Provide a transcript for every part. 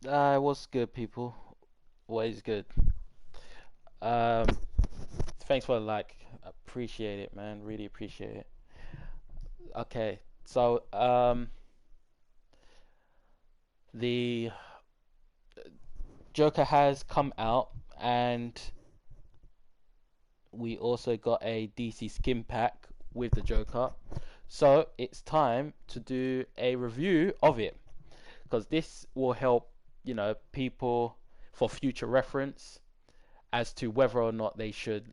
What's good, people? What is good? Um, Thanks for the like. Appreciate it, man. Really appreciate it. Okay, so the Joker has come out, and we also got a DC skin pack with the Joker. So it's time to do a review of it because this will help, people for future reference as to whether or not they should,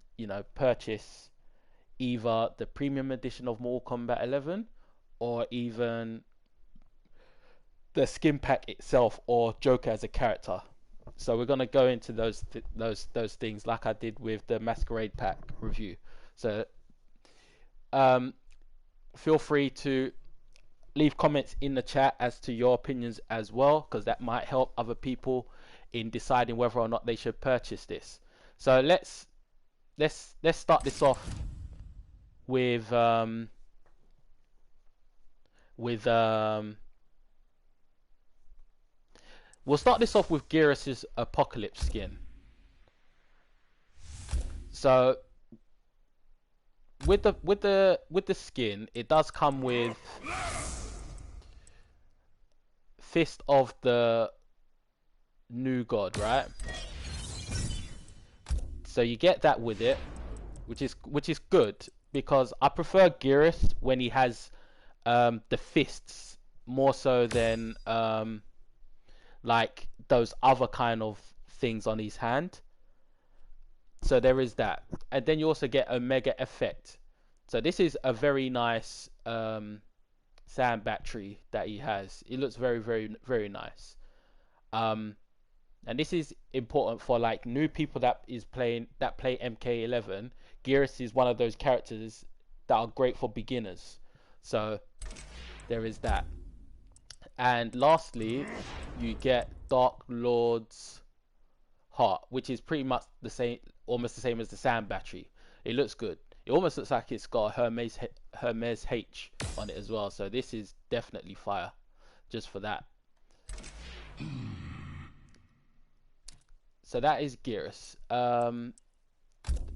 purchase either the premium edition of Mortal Kombat 11 or even the skin pack itself or Joker as a character. So we're gonna go into those things like I did with the Masquerade pack review. So um, feel free to leave comments in the chat as to your opinions as well, because that might help other people in deciding whether or not they should purchase this. So let's start this off with with we'll start this off with Geras' Apocalypse skin. So with the skin, it does come with Fist of the New God, right? So you get that with it, which is good because I prefer Geras when he has the fists more so than like those other kind of things on his hand. So there is that, and then you also get a mega effect. So this is a very nice sand battery that he has. It looks very, very, very nice. And this is important for like new people that play MK11. Geras is one of those characters that are great for beginners. So there is that. And lastly, you get Dark Lord's Heart, which is pretty much the same, almost the same as the sand battery. It looks good. It almost looks like it's got Hermes H on it as well. So this is definitely fire, just for that. So that is Geras.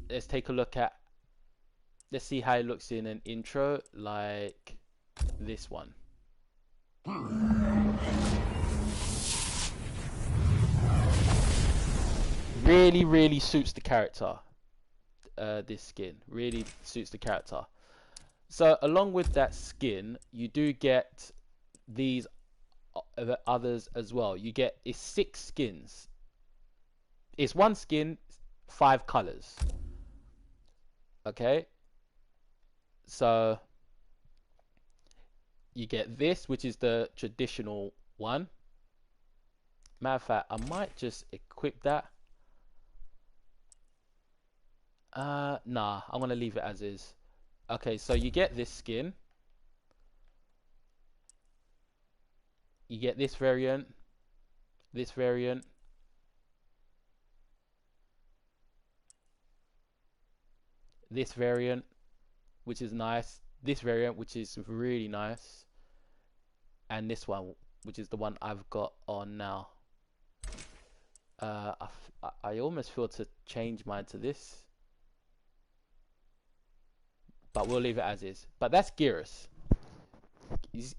Let's take a look at. Let's see how it looks in an intro like this one. Really, really suits the character. This skin really suits the character. So along with that skin, you do get these others as well. You get it's 6 skins. It's one skin, 5 colors. Okay. So you get this, which is the traditional one. Matter of fact, I might just equip that. Nah, I'm gonna leave it as is. Okay, so you get this skin. You get this variant, this variant, this variant, which is nice, this variant, which is really nice, and this one, which is the one I've got on now. I almost feel to change mine to this, but we'll leave it as is. But that's Geras. This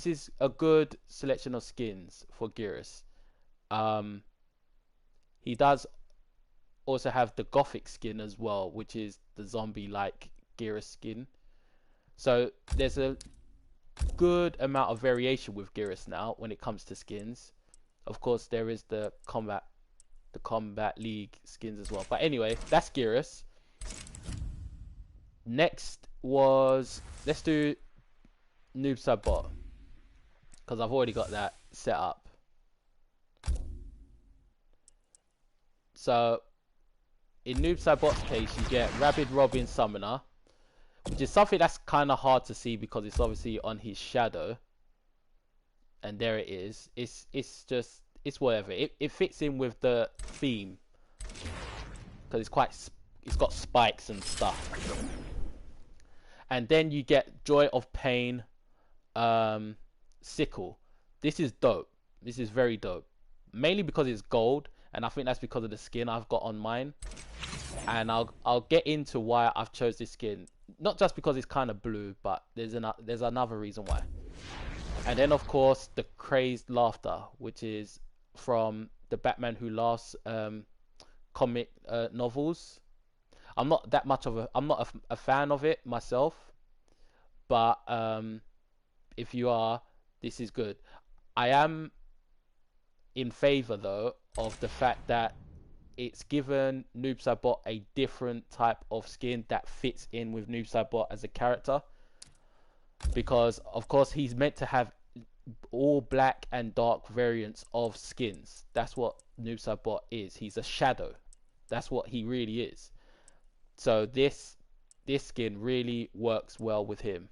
is a good selection of skins for Geras. He does also have the Gothic skin as well, which is the zombie-like Geras skin. So there's a good amount of variation with Geras now when it comes to skins. Of course, there is the Combat League skins as well. But anyway, that's Geras. Next was, let's do Noob Saibot, because I've already got that set up. So in Noob Saibot's case, you get Rabid Robin Summoner, which is something that's kind of hard to see because it's obviously on his shadow. And there it is. It's whatever. It fits in with the theme because it's got spikes and stuff. And then you get Joy of Pain, Sickle. This is dope. This is very dope. Mainly because it's gold, and I think that's because of the skin I've got on mine. And I'll get into why I've chose this skin. Not just because it's kind of blue, but there's another reason why. And then of course the crazed laughter, which is from the Batman Who Laughs comic novels. I'm not that much of I'm not a fan of it myself, but if you are, this is good. I am in favor though of the fact that it's given Noob Saibot a different type of skin that fits in with Noob Saibot as a character, because of course he's meant to have all black and dark variants of skins. That's what Noob Saibot is. He's a shadow. That's what he really is. So this skin really works well with him.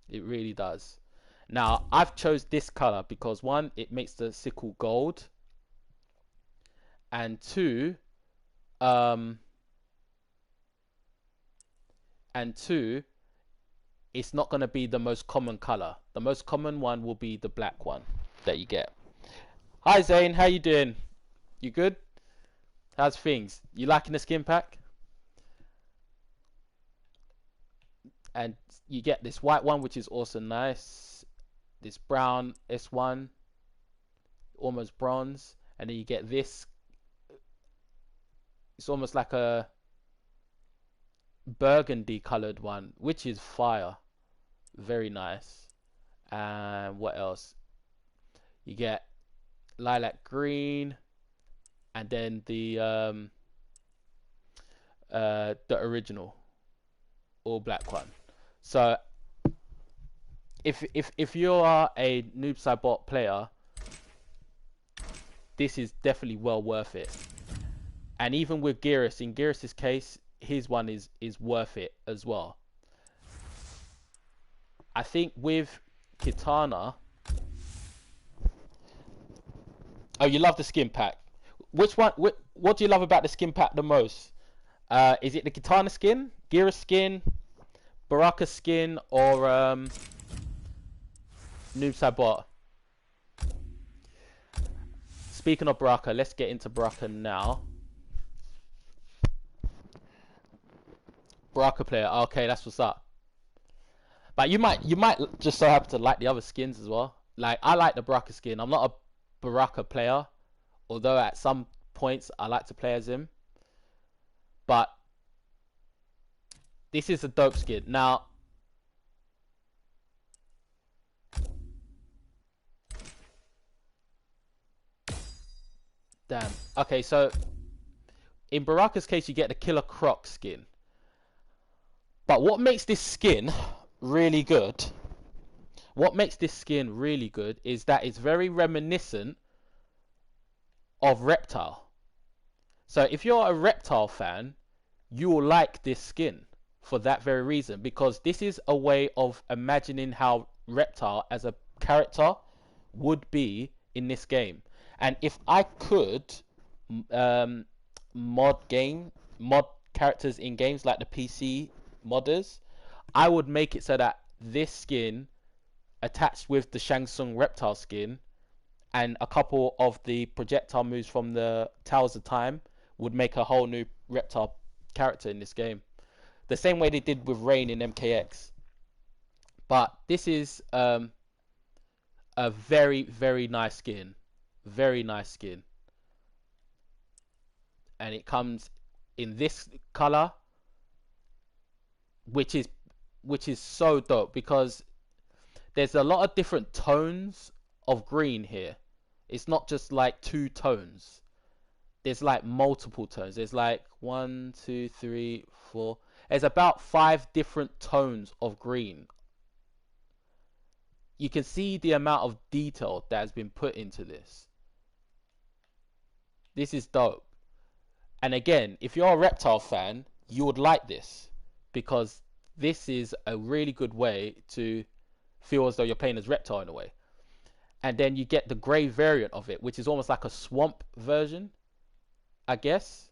It really does. Now I've chose this color because one, it makes the sickle gold, and two, it's not going to be the most common color. The most common one will be the black one that you get. Hi Zane, how you doing? You good? How's things? You liking the skin pack? And you get this white one, which is also nice. This brown S1, almost bronze, and then you get this. It's almost like a burgundy colored one, which is fire. Very nice. And what else? You get lilac green, and then the original all black one. So if you are a Noob Saibot player, this is definitely well worth it. And even with Geras, in Geras's case, his one is worth it as well. I think with Kitana, oh, you love the skin pack. Which one? What do you love about the skin pack the most? Is it the Kitana skin, Geras skin, Baraka skin, or Noob Saibot? Speaking of Baraka, let's get into Baraka now. Baraka player, okay, that's what's up. But you might just so happen to like the other skins as well. Like, I like the Baraka skin. I'm not a Baraka player, although at some points I like to play as him. But this is a dope skin. Now, damn. Okay, so in Baraka's case, you get the Killer Croc skin. But what makes this skin really good? What makes this skin really good is that it's very reminiscent of Reptile. So if you're a Reptile fan, you will like this skin for that very reason, because this is a way of imagining how Reptile as a character would be in this game. And if I could mod characters in games like the PC modders, I would make it so that this skin attached with the Shang Tsung Reptile skin and a couple of the projectile moves from the Towers of Time would make a whole new Reptile character in this game, the same way they did with Rain in MKX. But this is a very, very nice skin. Very nice skin. And it comes in this color, which is so dope, because there's a lot of different tones of green here. It's not just like two tones. There's like multiple tones. There's like 1, 2, 3, 4. There's about 5 different tones of green. You can see the amount of detail that has been put into this. This is dope. And again, if you're a Reptile fan, you would like this, because this is a really good way to feel as though you're playing as Reptile in a way. And then you get the grey variant of it, which is almost like a swamp version, I guess,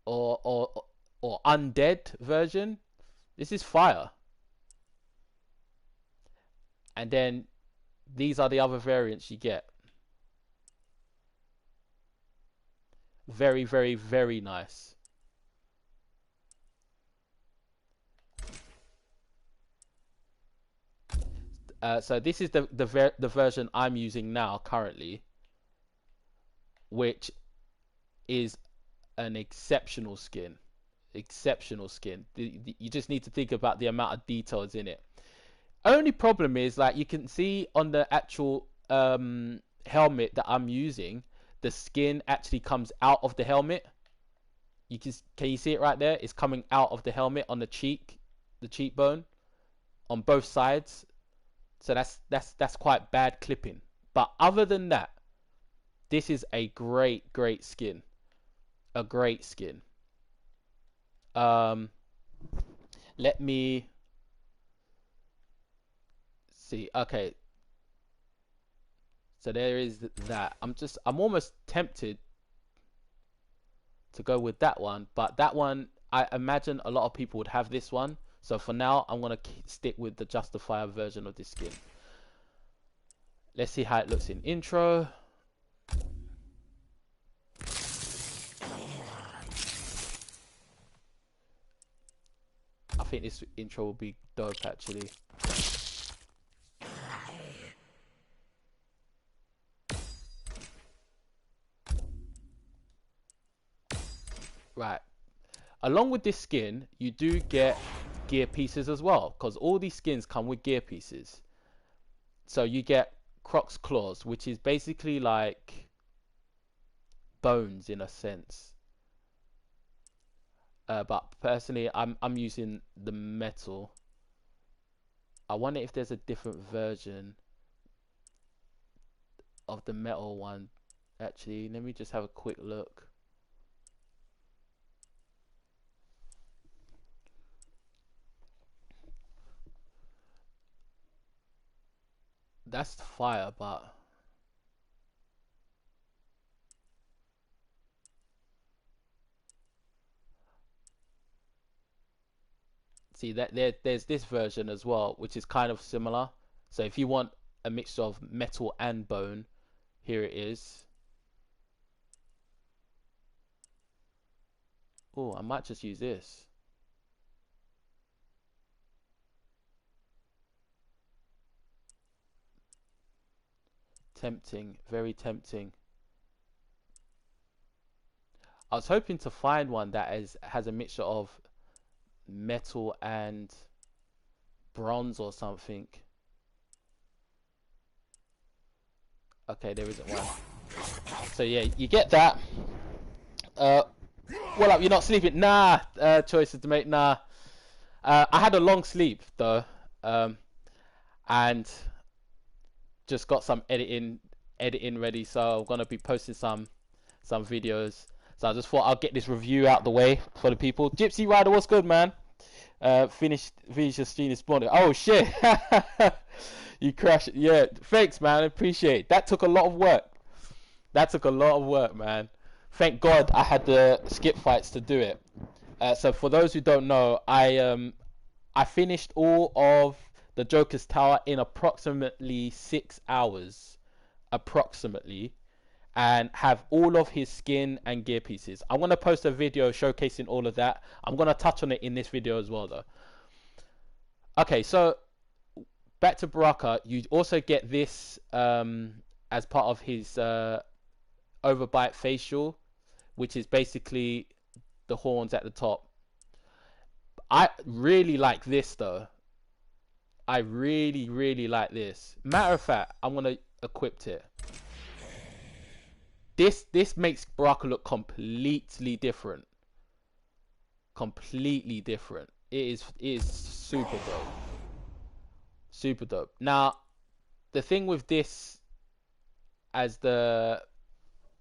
or undead version. This is fire. And then These are the other variants you get. Very, very, very nice. So this is the version I'm using now currently, which is an exceptional skin. Exceptional skin. You just need to think about the amount of details in it. Only problem is, like, you can see on the actual helmet that I'm using, the skin actually comes out of the helmet. Can you see it right there? It's coming out of the helmet on the cheekbone, on both sides. So that's quite bad clipping. But other than that, this is a great skin. A great skin. Let me see. Okay. So there is that. I'm almost tempted to go with that one, but that one, I imagine a lot of people would have this one. So for now, I'm going to stick with the Justifier version of this skin. Let's see how it looks in intro. I think this intro will be dope, actually. Right. Along with this skin, you do get gear pieces as well, because all these skins come with gear pieces. So you get Croc's Claws, which is basically like bones in a sense. But personally, I'm using the metal. I wonder if there's a different version of the metal one. Actually, let me just have a quick look. That's fire, but see that there's this version as well, which is kind of similar. So if you want a mixture of metal and bone, here it is. Oh, I might just use this. Tempting, very tempting. I was hoping to find one that has a mixture of metal and bronze or something. Okay, there isn't one. So yeah, you get that. Well up, you're not sleeping? Nah, choices to make. Nah. I had a long sleep though, and just got some editing ready. So I'm gonna be posting some videos. So I just thought I'll get this review out the way for the people. Gypsy Rider, what's good, man? Finished your stream this morning. Oh shit, you crashed it. Yeah, thanks, man. I appreciate it. That took a lot of work. That took a lot of work, man. Thank God I had the skip fights to do it. So for those who don't know, I finished all of the Joker's Tower in approximately 6 hours, approximately, and have all of his skin and gear pieces. I'm going to post a video showcasing all of that. I'm going to touch on it in this video as well, though. Okay, so back to Baraka. You also get this as part of his overbite facial, which is basically the horns at the top. I really like this, though. I really like this. Matter of fact, I'm going to equip it. This makes Baraka look completely different. Completely different. It is super dope. Super dope. Now, the thing with this as the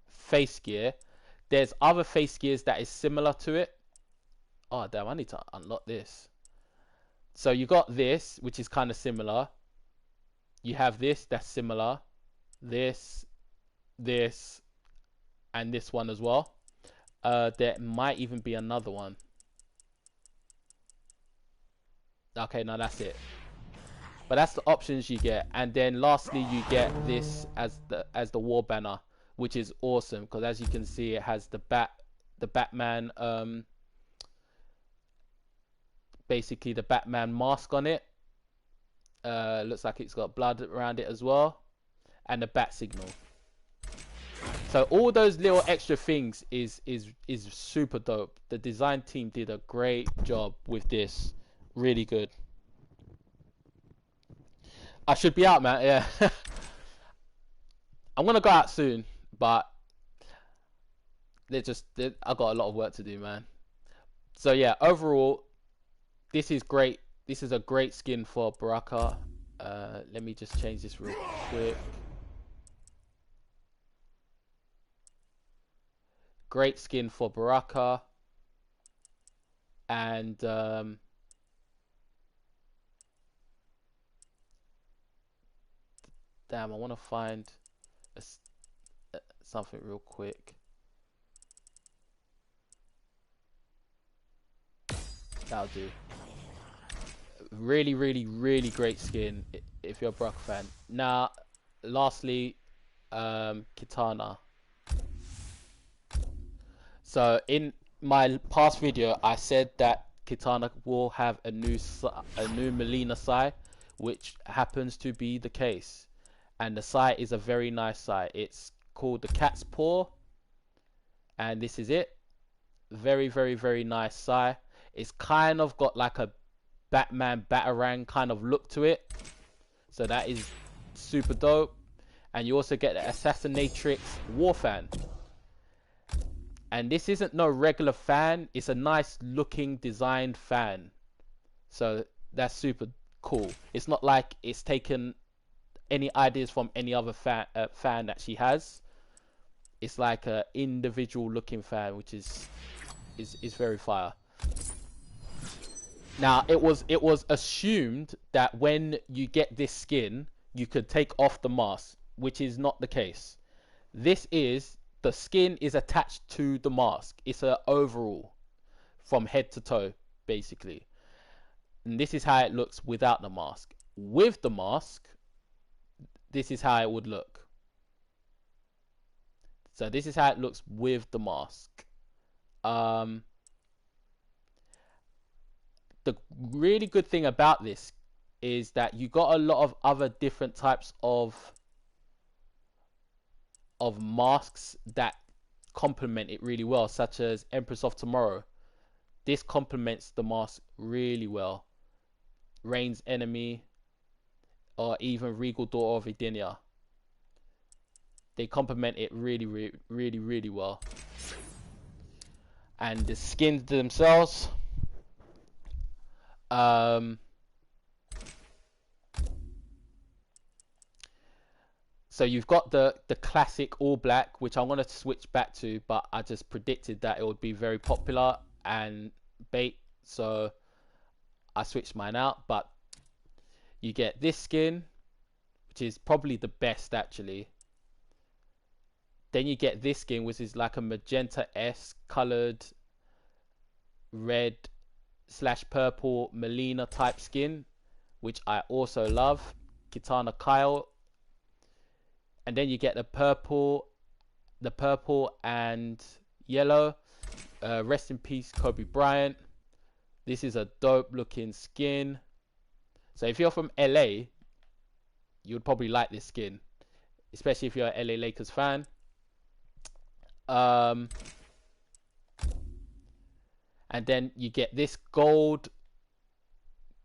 face gear, there's other face gears that is similar to it. Oh damn, I need to unlock this. So you got this, which is kind of similar. You have this that's similar. This, and this one as well. There might even be another one. Okay, now that's it. But that's the options you get, and then lastly you get this as the war banner, which is awesome because as you can see it has the Batman basically the Batman mask on it. Looks like it's got blood around it as well, and the bat signal. So all those little extra things is super dope. The design team did a great job with this, really good. I should be out, man. Yeah. I'm gonna go out soon, but I got a lot of work to do, man. So yeah, overall, this is great. This is a great skin for Baraka. Let me just change this real quick. Great skin for Baraka, and damn, I want to find something real quick. That'll do. Really, really, really great skin if you're a Baraka fan. Now, lastly, Kitana. So in my past video, I said that Kitana will have a new Melina Sai, which happens to be the case, and the Sai is a very nice Sai. It's called the Cat's Paw, and this is it. Very, very, very nice Sai. It's kind of got like a Batman Batarang kind of look to it, so that is super dope. And you also get the Assassinatrix War Fan. And this isn't no regular fan, it's a nice looking designed fan. So that's super cool. It's not like it's taken any ideas from any other fan that she has. It's like a individual looking fan, which is very fire. Now it was assumed that when you get this skin, you could take off the mask, which is not the case. The skin is attached to the mask. It's an overall from head to toe, basically. And this is how it looks without the mask. With the mask, this is how it would look. So this is how it looks with the mask. The really good thing about this is that you got a lot of other different types of masks that complement it really well, such as Empress of Tomorrow. This complements the mask really well. Rain's Enemy, or even Regal Daughter of Edenia. They complement it really, really, really, really well. And the skins themselves, so you've got the classic all black, which I want to switch back to, but I just predicted that it would be very popular and bait, so I switched mine out. But you get this skin, which is probably the best actually. Then you get this skin, which is like a magenta-esque colored red / purple Melina type skin, which I also love. Kitana Kyle. And then you get the purple and yellow. Rest in peace, Kobe Bryant. This is a dope looking skin. So if you're from LA, you would probably like this skin, especially if you're an LA Lakers fan. And then you get this gold,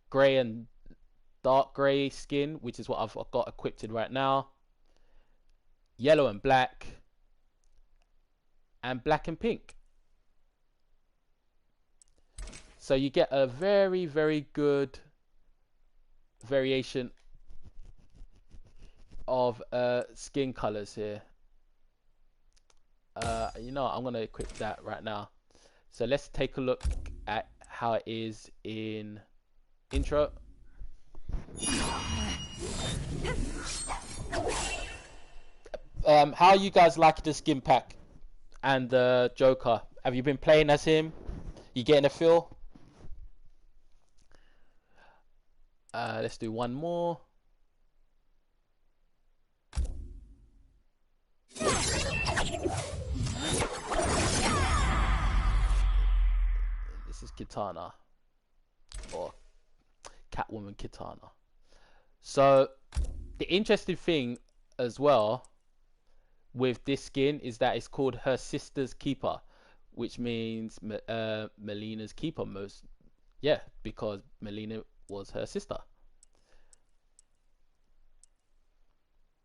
grey and dark grey skin, which is what I've got equipped right now. Yellow and black, and black and pink. So you get a very, very good variation of skin colors here. You know, I'm gonna equip that right now. So let's take a look at how it is in intro. How you guys like the skin pack and the Joker? Have you been playing as him? You getting a feel? Let's do one more. This is Kitana, or Catwoman Kitana. So the interesting thing as well with this skin is that it's called her sister's keeper, which means Melina's keeper. Yeah, because Melina was her sister.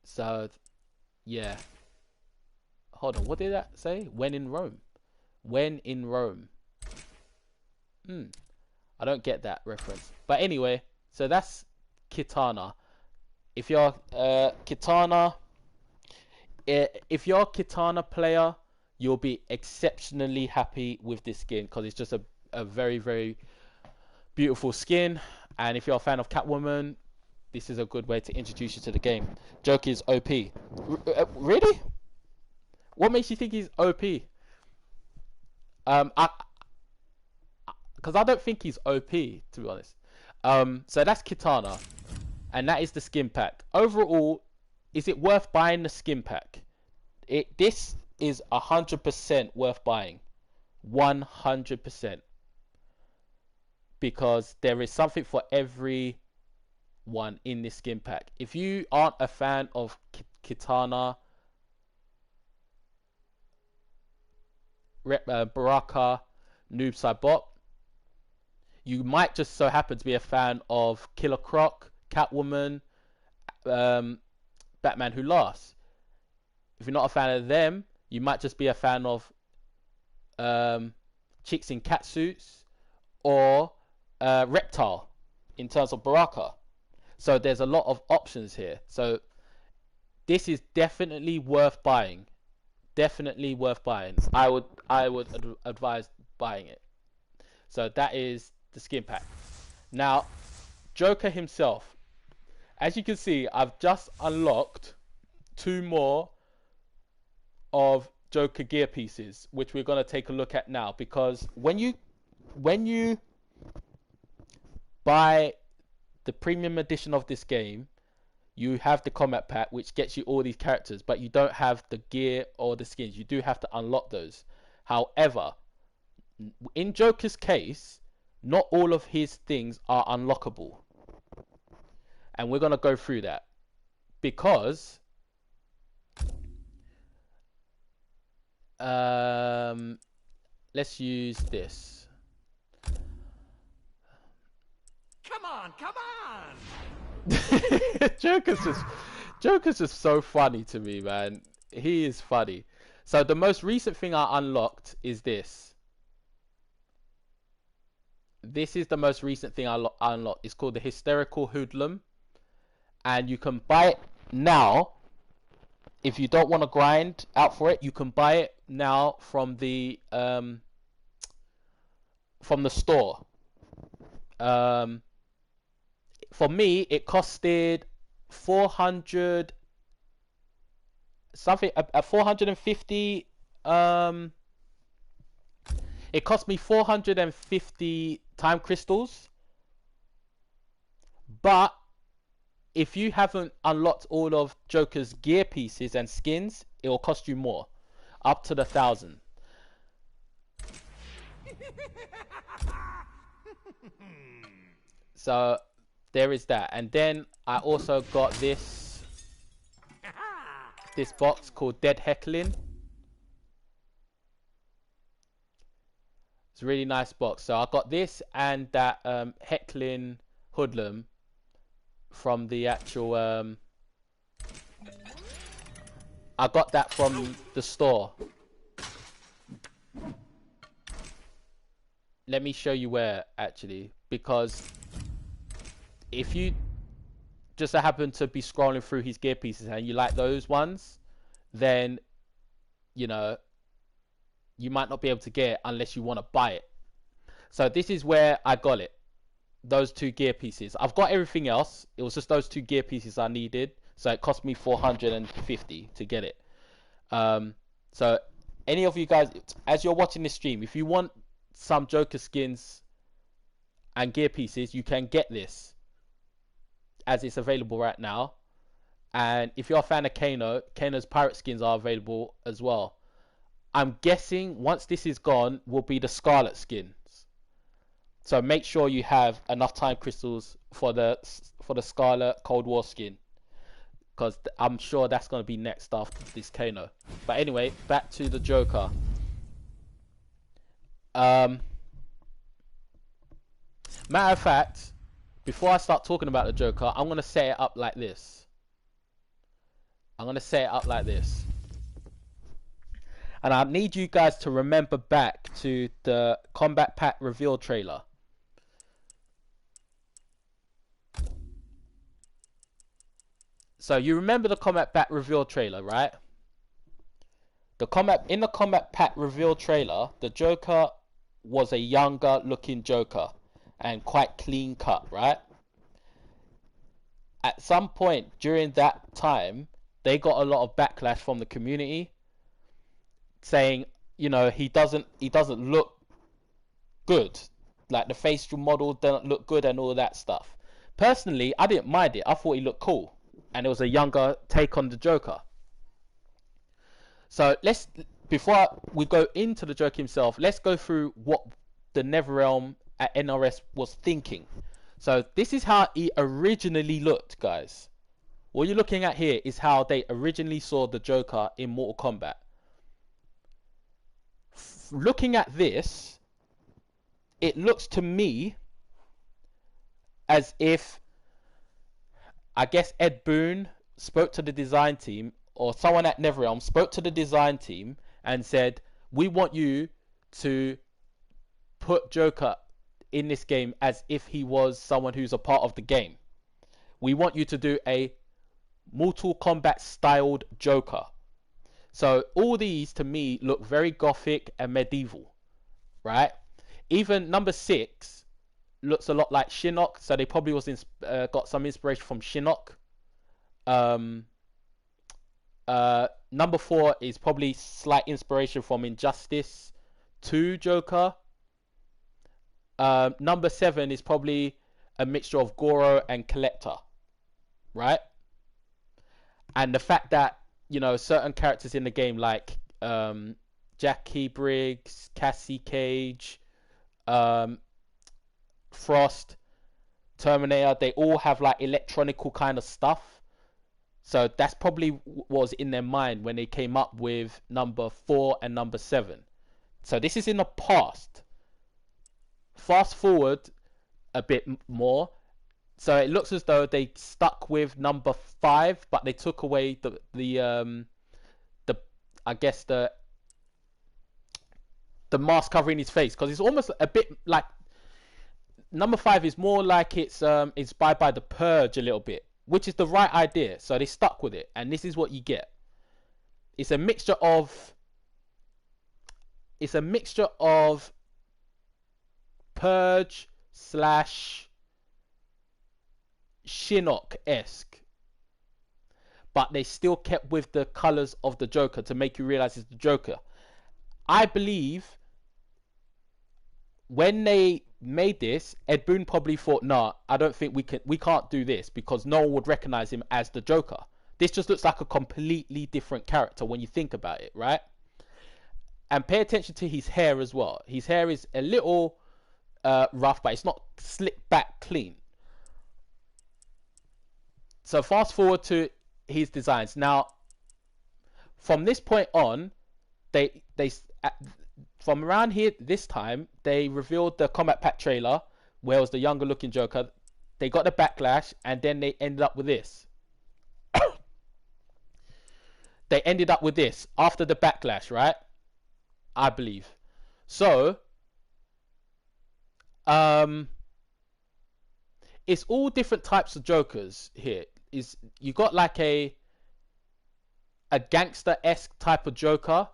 So yeah, hold on, what did that say? When in Rome. When in Rome. I don't get that reference. But anyway, so that's Kitana. If you're Kitana, if you're a Kitana player, you'll be exceptionally happy with this skin because it's just a very, very beautiful skin. And if you're a fan of Catwoman, this is a good way to introduce you to the game. Joker is OP. Really? What makes you think he's OP? Because I don't think he's OP, to be honest. So that's Kitana, and that is the skin pack. Overall, is it worth buying the skin pack? This is 100% worth buying, 100%, because there is something for everyone in this skin pack. If you aren't a fan of Kitana, Baraka, Noob Saibot, you might just so happen to be a fan of Killer Croc, Catwoman, Batman Who Laughs. If you're not a fan of them, you might just be a fan of chicks in catsuits or Reptile in terms of Baraka. So there's a lot of options here. So this is definitely worth buying. Definitely worth buying. I would advise buying it. So that is the skin pack. Now, Joker himself. As you can see, I've just unlocked 2 more of Joker gear pieces, which we're going to take a look at now, because when you buy the premium edition of this game, you have the combat pack, which gets you all these characters, but you don't have the gear or the skins. You do have to unlock those. However, in Joker's case, not all of his things are unlockable, and we're going to go through that, because let's use this. Come on. Joker's just so funny to me, man. He is funny. So the most recent thing I unlocked is this. This is the most recent thing I unlocked. It's called the Hysterical Hoodlum, and you can buy it now. If you don't want to grind out for it, you can buy it now from the store. For me, it costed 400 something, 450. It cost me 450 time crystals, but if you haven't unlocked all of Joker's gear pieces and skins, it will cost you more, up to 1,000. So there is that. And then I also got this box called Dead Heckling. It's a really nice box. So I got this and that Heckling Hoodlum from the actual I got that from the store. Let me show you where, actually, because if you just so happen to be scrolling through his gear pieces and you like those ones, then you know you might not be able to get it unless you want to buy it. So this is where I got it. Those 2 gear pieces. I've got everything else. It was just those 2 gear pieces I needed. So it cost me 450 to get it. So any of you guys, as you're watching this stream, if you want some Joker skins and gear pieces, you can get this. as it's available right now. And if you're a fan of Kano, Kano's pirate skins are available as well. I'm guessing once this is gone, will be the Scarlet skins. So make sure you have enough time crystals for the Scarlet Cold War skin, because I'm sure that's going to be next after this Kano. But anyway, back to the Joker. Matter of fact, before I start talking about the Joker, I'm going to set it up like this. And I need you guys to remember back to the Combat Pack reveal trailer. So you remember the Combat Pack reveal trailer, right? In the Combat Pack reveal trailer, the Joker was a younger looking Joker and quite clean cut, right? At some point during that time, they got a lot of backlash from the community saying, you know, he doesn't look good, like the facial model doesn't look good and all that stuff. Personally, I didn't mind it. I thought he looked cool, and it was a younger take on the Joker. So before we go into the Joker himself, let's go through what the NetherRealm at NRS was thinking. So this is how he originally looked, guys. What you're looking at here is how they originally saw the Joker in Mortal Kombat. Looking at this, it looks to me as if, I guess, Ed Boon spoke to the design team, or someone at NetherRealm spoke to the design team and said, we want you to put Joker in this game as if he was someone who's a part of the game. We want you to do a Mortal Kombat styled Joker. So all these to me look very gothic and medieval, right? Even number 6 looks a lot like Shinnok, so they probably got some inspiration from Shinnok. Number 4 is probably slight inspiration from Injustice 2 Joker. Number 7 is probably a mixture of Goro and Collector, right? And the fact that, you know, certain characters in the game like Jackie Briggs, Cassie Cage, Frost, Terminator, they all have like electronical kind of stuff. So that's probably what was in their mind when they came up with number 4 and number 7. So this is in the past. Fast forward a bit more. So it looks as though they stuck with number 5, but they took away the I guess the mask covering his face, because it's almost a bit like number 5 is more like it's inspired by the Purge a little bit, which is the right idea. So they stuck with it, and this is what you get. It's a mixture of Purge / Shinnok-esque, but they still kept with the colors of the Joker to make you realize it's the Joker. I believe when they made this, Ed Boon probably thought, nah, I don't think we can't do this because no one would recognize him as the Joker. This just looks like a completely different character when you think about it, right? And pay attention to his hair as well. His hair is a little rough, but it's not slicked back clean. So fast forward to his designs. Now, from this point on, they from around here this time, they revealed the Combat Pack trailer, where it was the younger looking Joker. They got the backlash, and then they ended up with this. They ended up with this after the backlash, right? I believe. So, it's all different types of Jokers here. You got like a gangster-esque type of Joker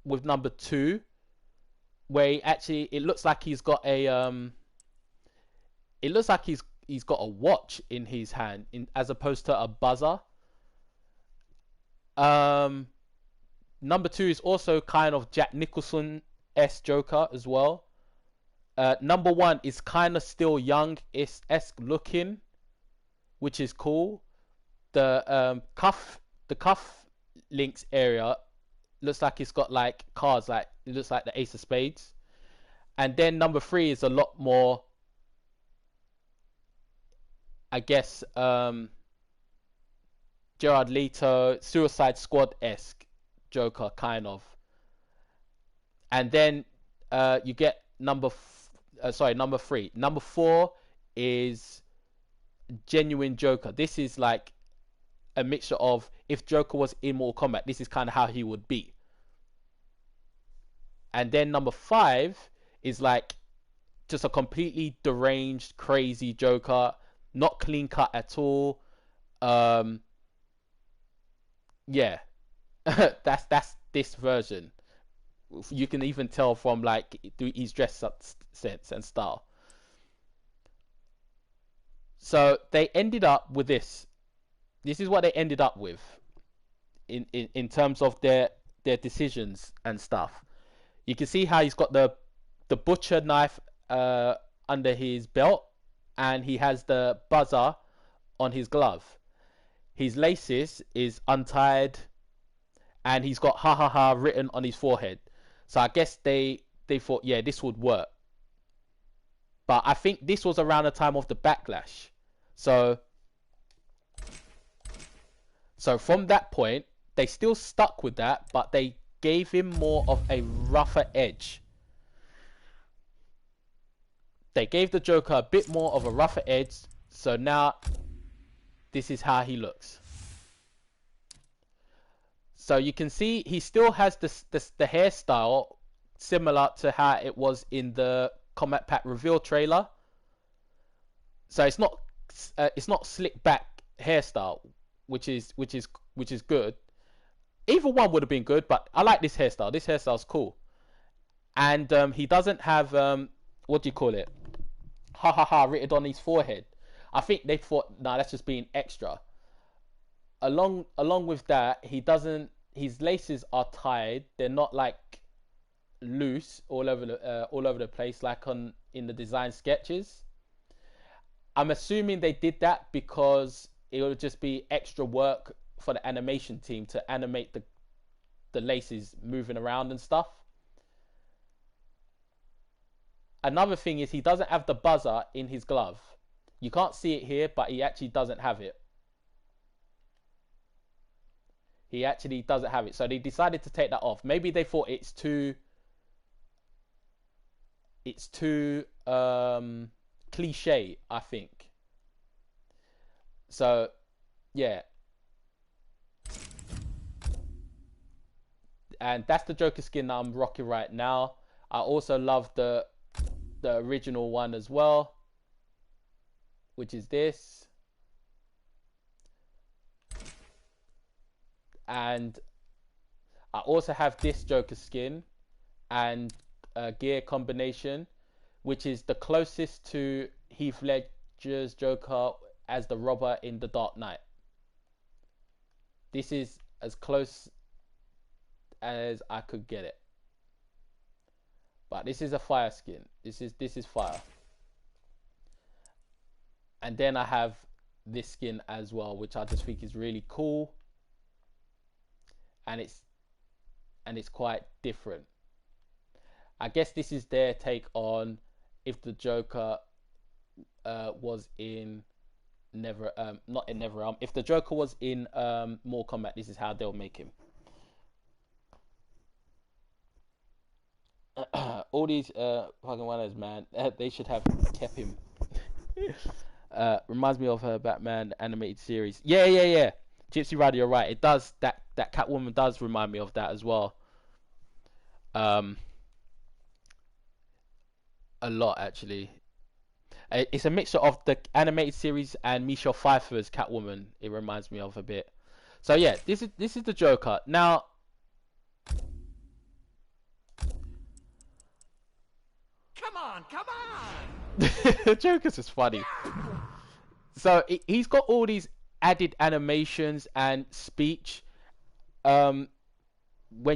with number 2, where it looks like he's got a he's got a watch in his hand as opposed to a buzzer. Number 2 is also kind of Jack Nicholson-esque Joker as well. Number 1 is kind of still young-esque looking, which is cool. The cuff links area looks like it's got like cards, like it looks like the ace of spades. And then number 3 is a lot more, I guess, Jared Leto, Suicide Squad-esque Joker, kind of. And then you get number 3. Number 4 is genuine Joker. This is like a mixture of, if Joker was in Mortal Kombat, this is kind of how he would be. And then number 5 is like just a completely deranged, crazy Joker, not clean cut at all. Yeah, that's this version. You can even tell from like his dress sense and style. So they ended up with this. This is what they ended up with in terms of their decisions and stuff. You can see how he's got the butcher knife under his belt, and he has the buzzer on his glove. His laces is untied, and he's got ha ha ha written on his forehead. So I guess they thought, yeah, this would work. But I think this was around the time of the backlash. So from that point, they still stuck with that, but they gave him more of a rougher edge. They gave the Joker a bit more of a rougher edge. So now this is how he looks. So you can see he still has the hairstyle similar to how it was in the Combat Pack reveal trailer. So it's not slick back hairstyle, which is good. Either one would have been good, but I like this hairstyle. This hairstyle's cool. And he doesn't have what do you call it? Ha ha ha written on his forehead. I think they thought, nah, that's just being extra. Along with that, he doesn't. His laces are tied. They're not like loose all over the place like in the design sketches. I'm assuming they did that because it would just be extra work for the animation team to animate the laces moving around and stuff. Another thing is he doesn't have the buzzer in his glove. You can't see it here, but he actually doesn't have it. He actually doesn't have it. So they decided to take that off. Maybe they thought it's too cliche, I think. So yeah. And that's the Joker skin that I'm rocking right now. I also love the original one as well, which is this. And I also have this Joker skin and gear combination, which is the closest to Heath Ledger's Joker as the robber in The Dark Knight. This is as close as I could get it. But this is a fire skin. This is fire. And then I have this skin as well, which I just think is really cool. And it's quite different. I guess this is their take on if the Joker was in not in NetherRealm. If the Joker was in Mortal Kombat, this is how they'll make him. All these fucking winners, man, they should have kept him. Reminds me of her Batman animated series. Yeah. Gypsy Rider, you're right. It does. That Catwoman does remind me of that as well. A lot, actually. It's a mixture of the animated series and Michelle Pfeiffer's Catwoman. It reminds me of a bit. So yeah, this is the Joker. Now, Come on! Joker's is funny. So he's got all these added animations and speech when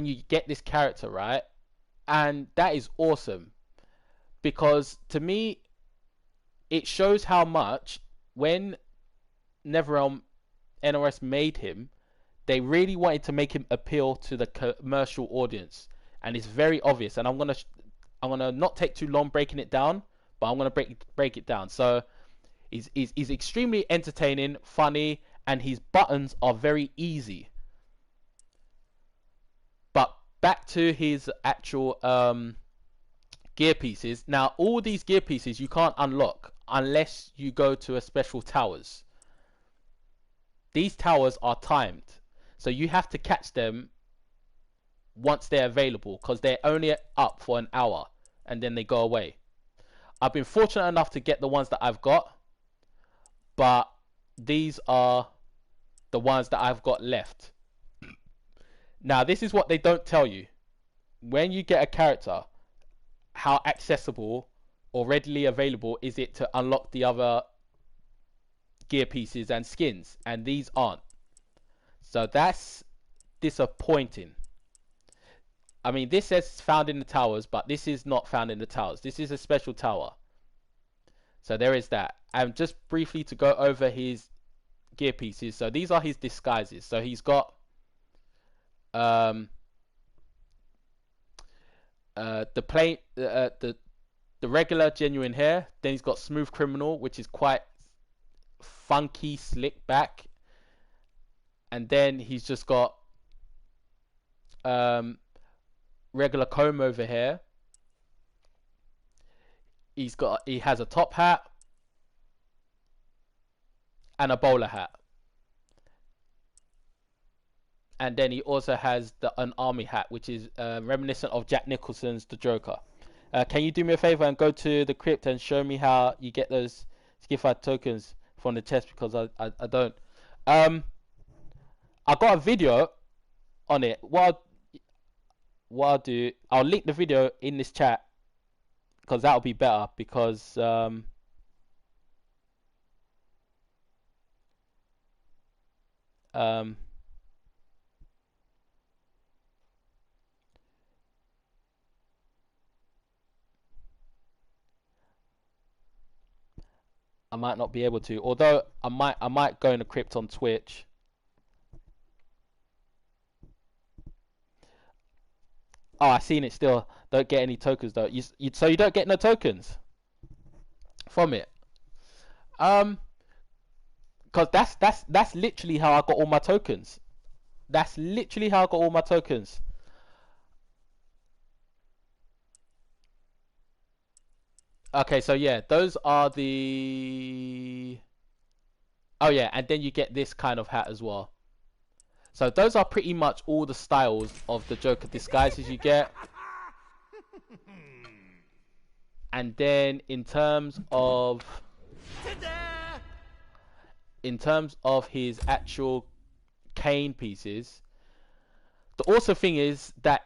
you get this character, right? And that is awesome, because to me it shows how much when NetherRealm NRS made him, they really wanted to make him appeal to the commercial audience, and it's very obvious. And I'm gonna not take too long breaking it down, but I'm gonna break it down. So he's extremely entertaining, funny, and his buttons are very easy. But back to his actual gear pieces. Now, all these gear pieces you can't unlock unless you go to a special towers. These towers are timed, so you have to catch them once they're available, because they're only up for an hour and then they go away. I've been fortunate enough to get the ones that I've got, but these are the ones that I've got left. Now, this is what they don't tell you. When you get a character, how accessible or readily available is it to unlock the other gear pieces and skins, and these aren't. So that's disappointing. I mean, this says found in the towers, but this is not found in the towers. This is a special tower. So there is that. And just briefly to go over his gear pieces. So these are his disguises. So he's got the regular genuine hair. Then he's got smooth criminal, which is quite funky, slick back. And then he's just got regular comb over here. He has a top hat and a bowler hat. And then he also has an army hat, which is reminiscent of Jack Nicholson's The Joker. Can you do me a favor and go to the crypt and show me how you get those Skified tokens from the chest, because I don't. I got a video on it. What I'll do, I'll link the video in this chat, because that'll be better, because I might not be able to, although I might go in the crypt on Twitch. Oh, I seen it still. Don't get any tokens though. So you don't get no tokens from it. Cause that's literally how I got all my tokens. That's literally how I got all my tokens. Okay, so yeah, those are the. Oh yeah, and then you get this kind of hat as well. So those are pretty much all the styles of the Joker disguises you get. And then in terms of his actual cane pieces, the awesome thing is that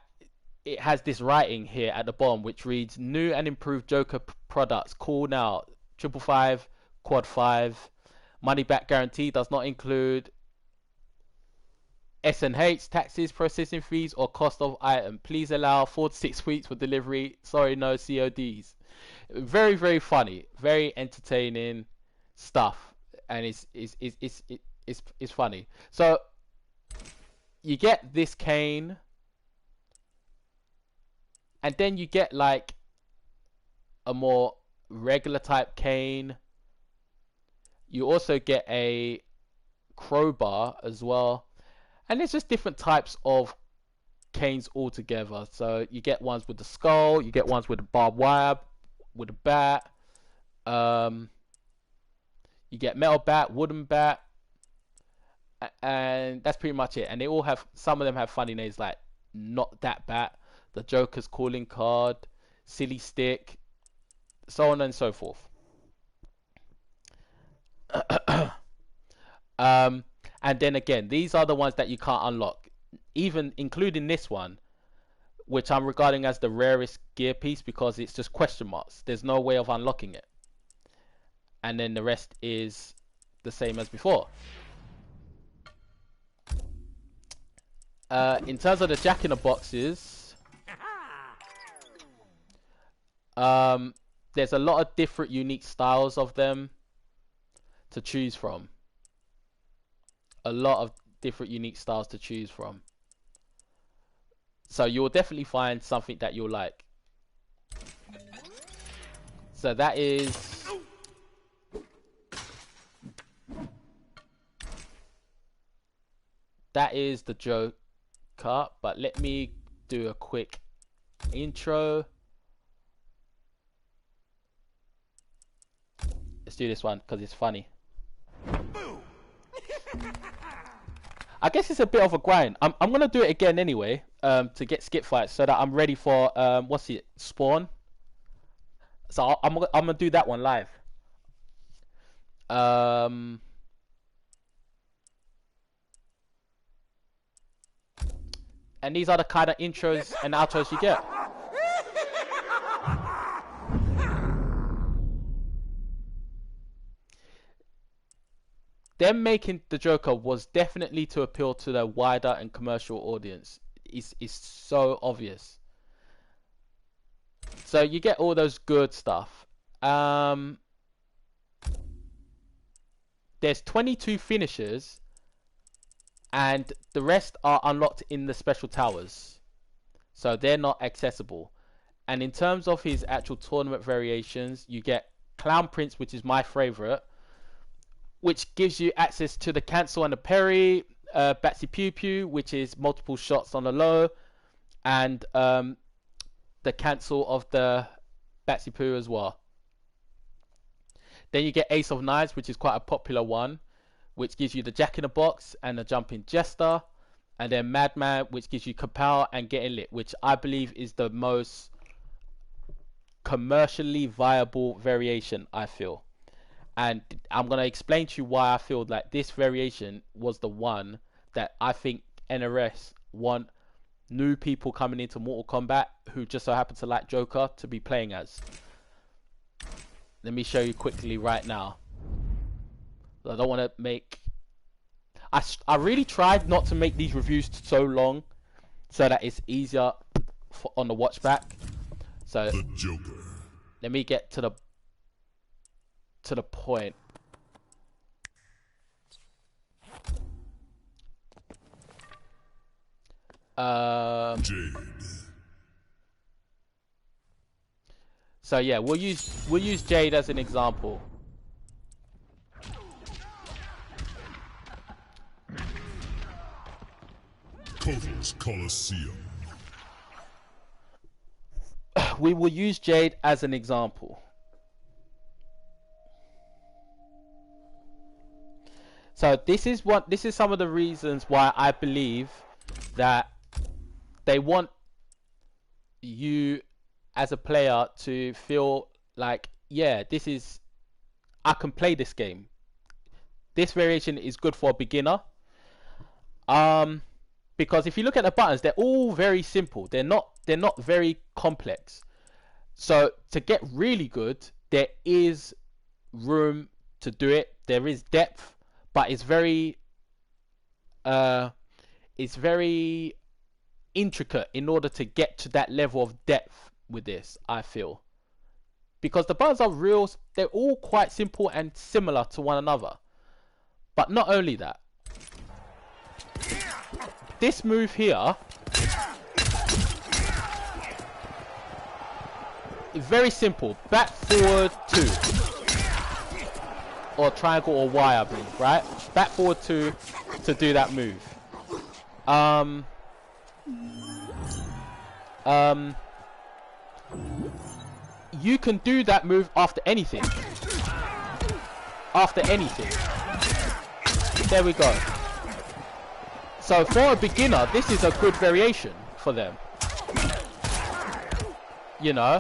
it has this writing here at the bottom which reads new and improved Joker products, call now, 555 quad 5, money back guarantee, does not include S&H, taxes, processing fees, or cost of item. Please allow 4 to 6 weeks for delivery. Sorry, no CODs. Very, very funny, very entertaining stuff, and it's funny. So you get this cane, and then you get like a more regular type cane. You also get a crowbar as well. And there's just different types of canes altogether. So you get ones with the skull, you get ones with the barbed wire, with a bat. You get metal bat, wooden bat, and that's pretty much it. And they all have, some of them have funny names like Not That Bat, the Joker's Calling Card, Silly Stick, so on and so forth. And then again, these are the ones that you can't unlock, even including this one, which I'm regarding as the rarest gear piece because it's just question marks. There's no way of unlocking it. And then the rest is the same as before. In terms of the Jack in the Boxes, there's a lot of different unique styles of them to choose from. a lot of different unique styles to choose from. So you'll definitely find something that you'll like. So that is the Joker, but let me do a quick intro. Let's do this one because it's funny. I guess it's a bit of a grind. I'm gonna do it again anyway, to get skip fights so that I'm ready for what's it, spawn. So I'm gonna do that one live. And these are the kind of intros and outros you get. Them making the Joker was definitely to appeal to the wider and commercial audience. It's so obvious. So you get all those good stuff. There's 22 finishers, and the rest are unlocked in the special towers, so they're not accessible. And in terms of his actual tournament variations, you get Clown Prince, which is my favorite, which gives you access to the cancel and the parry, Batsy Pew Pew, which is multiple shots on the low, and the cancel of the Batsy Poo as well. Then you get Ace of Knives, which is quite a popular one, which gives you the Jack in the Box and the Jumping Jester. And then Madman, which gives you Kapow and Getting Lit, which I believe is the most commercially viable variation, I feel. And I'm going to explain to you why I feel like this variation was the one that I think NRS want new people coming into Mortal Kombat who just so happen to like Joker to be playing as. Let me show you quickly right now. I don't want to make... I really tried not to make these reviews so long so that it's easier on the watch back. So the Joker. Let me get to the point. Jade. So yeah, we'll use Jade as an example. Kotal's Coliseum. We will use Jade as an example. So this is some of the reasons why I believe that they want you as a player to feel like, yeah, I can play this game. This variation is good for a beginner. Because if you look at the buttons, they're all very simple. They're not very complex. So to get really good, there is room to do it. There is depth, but it's very intricate in order to get to that level of depth with this, I feel. Because the buttons are real, they're all quite simple and similar to one another. But not only that, this move here is very simple. Back, forward, 2. Or triangle or Y, I believe, right? Back, forward, 2 to do that move. You can do that move after anything. After anything. There we go. So for a beginner, this is a good variation for them. You know?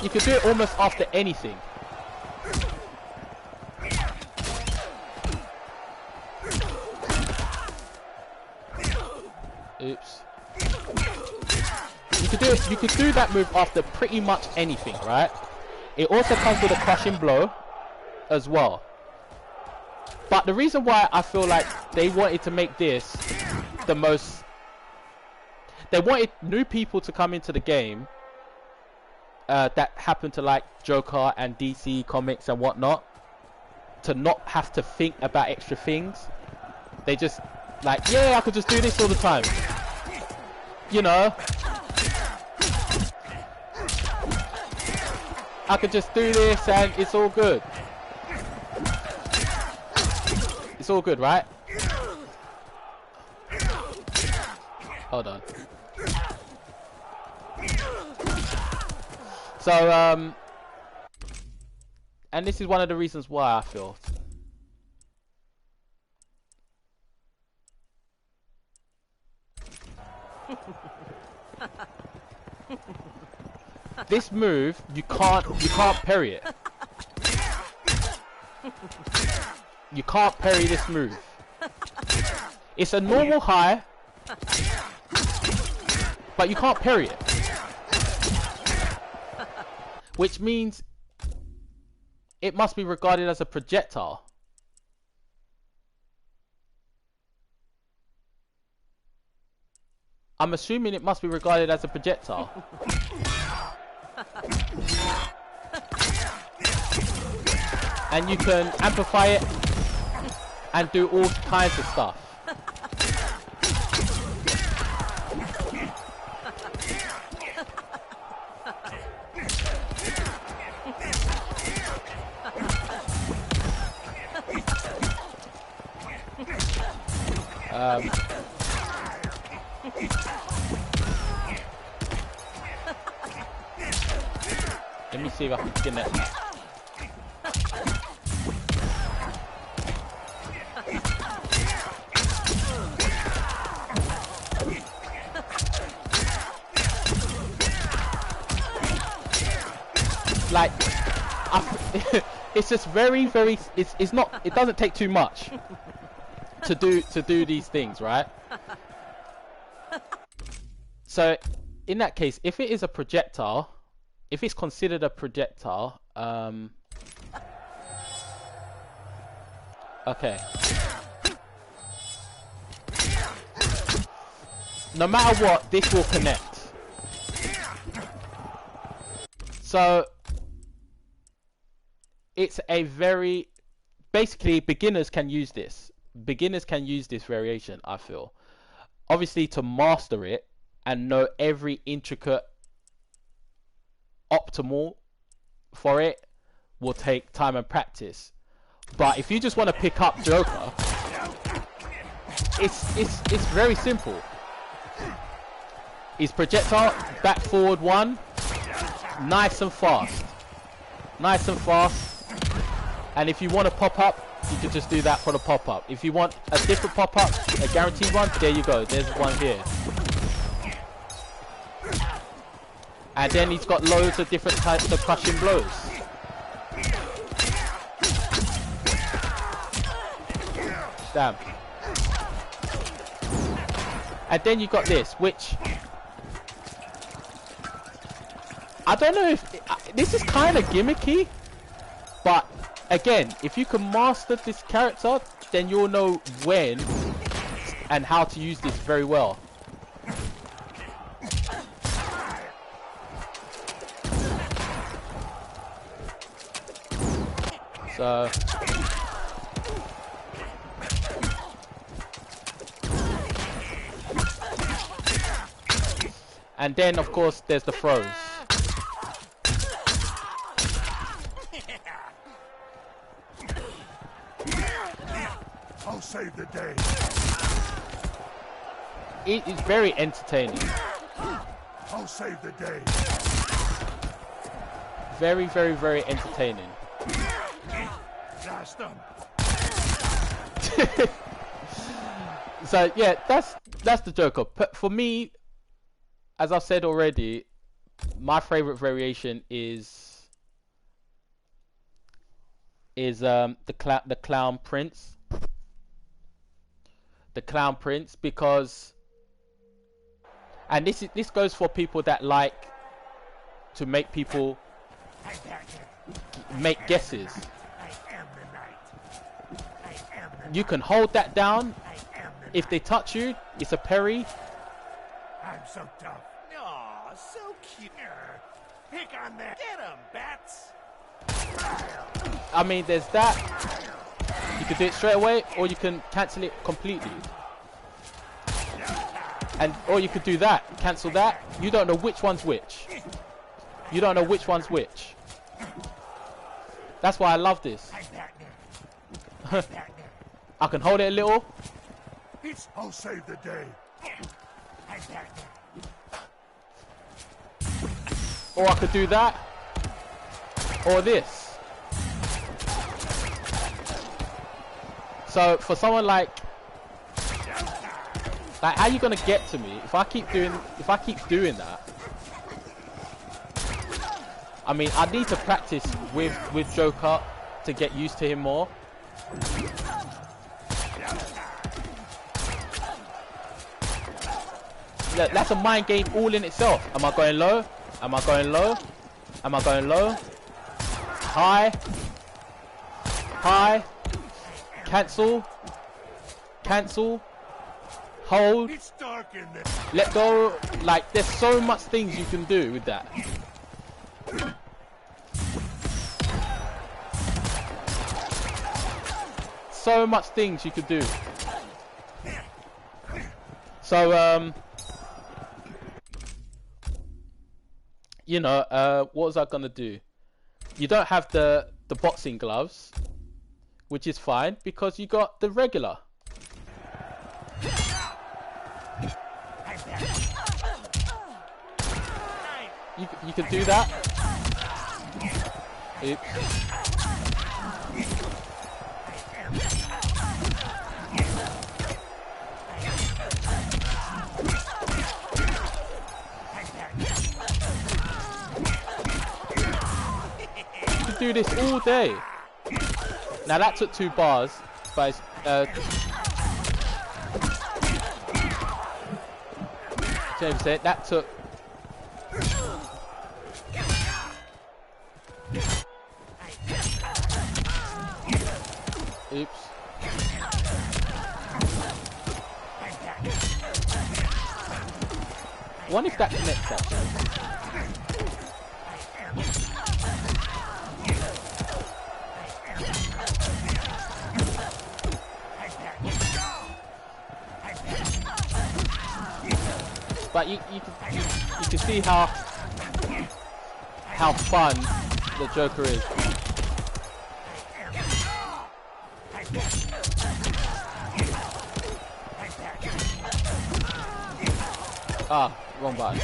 You can do it almost after anything. Oops. You could do that move after pretty much anything, right? It also comes with a crushing blow as well. But the reason why I feel like they wanted to make this the most... They wanted new people to come into the game that happen to like Joker and DC comics and whatnot. to not have to think about extra things. They just like, yeah, I could just do this all the time. You know, I could just do this and it's all good. It's all good, right? Hold on. So, and this is one of the reasons why I feel. This move, you can't parry it. You can't parry this move. It's a normal high, but you can't parry it. Which means it must be regarded as a projectile. I'm assuming it must be regarded as a projectile. And you can amplify it and do all kinds of stuff. Let me see if I can skin it. Like, it's just very, it's not, it doesn't take too much to do these things, right? So in that case, if it is a projectile, if it's considered a projectile, okay. No matter what, this will connect. So it's a very, basically beginners can use this. Beginners can use this variation, I feel. Obviously, to master it and know every intricate optimal for it will take time and practice. But if you just want to pick up Joker, it's very simple. It's projectile, back forward one, nice and fast. Nice and fast. And if you want to pop up, you can just do that for the pop up. If you want a different pop up, a guaranteed one, there you go. There's one here. And then he's got loads of different types of crushing blows. Damn. And then you got this, which I don't know if this is kind of gimmicky, but again, if you can master this character, then you'll know when and how to use this very well. So and then of course there's the throws. I'll save the day. It is very entertaining. I'll save the day. Very, very, very entertaining. Blast them. So yeah, that's the Joker. But for me, as I've said already, my favorite variation is the Clown Prince. The Clown Prince, because, and this goes for people that like to make people make guesses. You can hold that down. If they touch you, it's a parry. I'm so tough. Aw, so cute. Pick on that. Get 'em, bats. I mean, there's that. can do it straight away, or you can cancel it completely. And or you could do that, cancel that. You don't know which one's which. You don't know which one's which. That's why I love this. I can hold it a little. I'll save the day. Or I could do that. Or this. So for someone like how are you gonna get to me if I keep doing that? I mean, I need to practice with Joker to get used to him more. That's a mind game all in itself. Am I going low? Am I going low? Am I going low? High. High. Cancel. Cancel. Hold. It's dark in there. Let go. Like, there's so much things you can do with that. So much things you could do. So, you know, what was I gonna do? You don't have the boxing gloves, which is fine because you got the regular. You could do that. Oops. You could do this all day. Now that took 2 bars, but it's, James said that took. Oops. I wonder if that connects actually. But you can see how fun the Joker is. Ah, wrong button.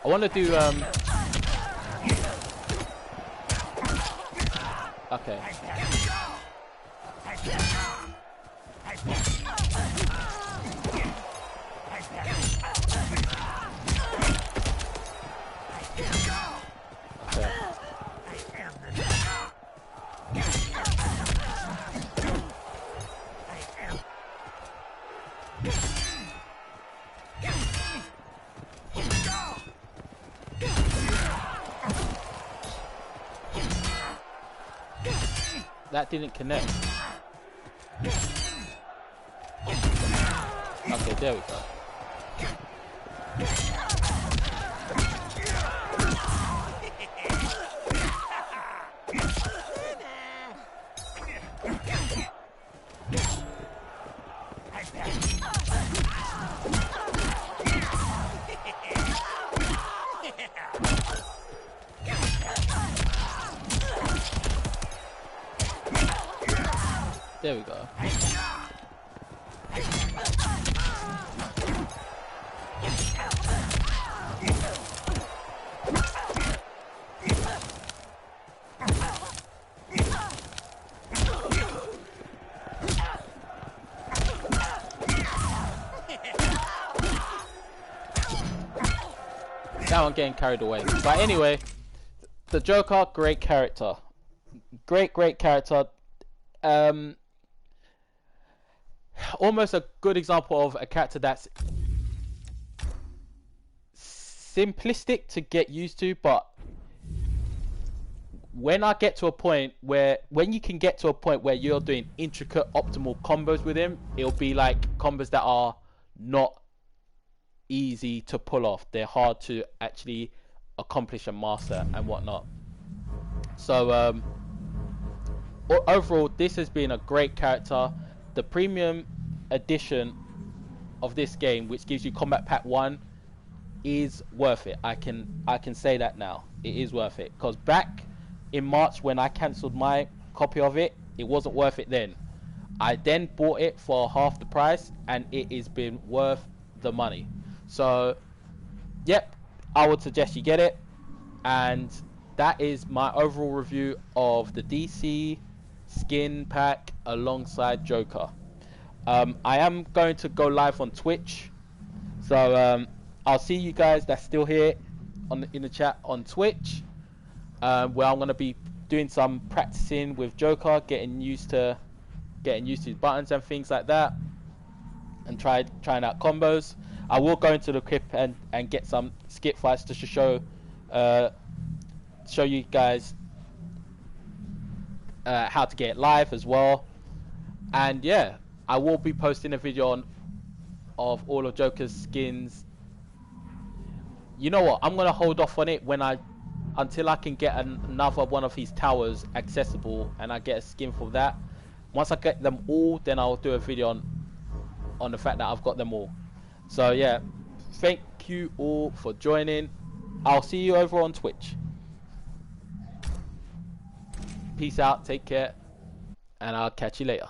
I want to do okay. That didn't connect. Okay, there we go. There we go. Now I'm getting carried away. But anyway, the Joker, great character. Great character. Almost a good example of a character that's simplistic to get used to, but when I get to a point where, when you can get to a point where you're doing intricate optimal combos with him, it'll be like combos that are not easy to pull off. They're hard to actually accomplish and master and whatnot. So overall, this has been a great character. The premium edition of this game, which gives you Combat Pack 1, is worth it. I can say that now. It is worth it, because back in March when I cancelled my copy of it, it wasn't worth it then. I then bought it for half the price, and it has been worth the money. So yep, I would suggest you get it. And that is my overall review of the DC skin pack alongside Joker. I am going to go live on Twitch, so I'll see you guys that's still here in the chat on Twitch, where I'm going to be doing some practicing with Joker, getting used to his buttons and things like that, and trying out combos. I will go into the clip and get some skip fights to show you guys how to get it live as well. And yeah, I will be posting a video of all of Joker's skins. You know what? I'm gonna hold off on it until I can get another one of his towers accessible, and I get a skin for that. Once I get them all, then I'll do a video on the fact that I've got them all. So yeah, thank you all for joining. I'll see you over on Twitch. Peace out, take care, and I'll catch you later.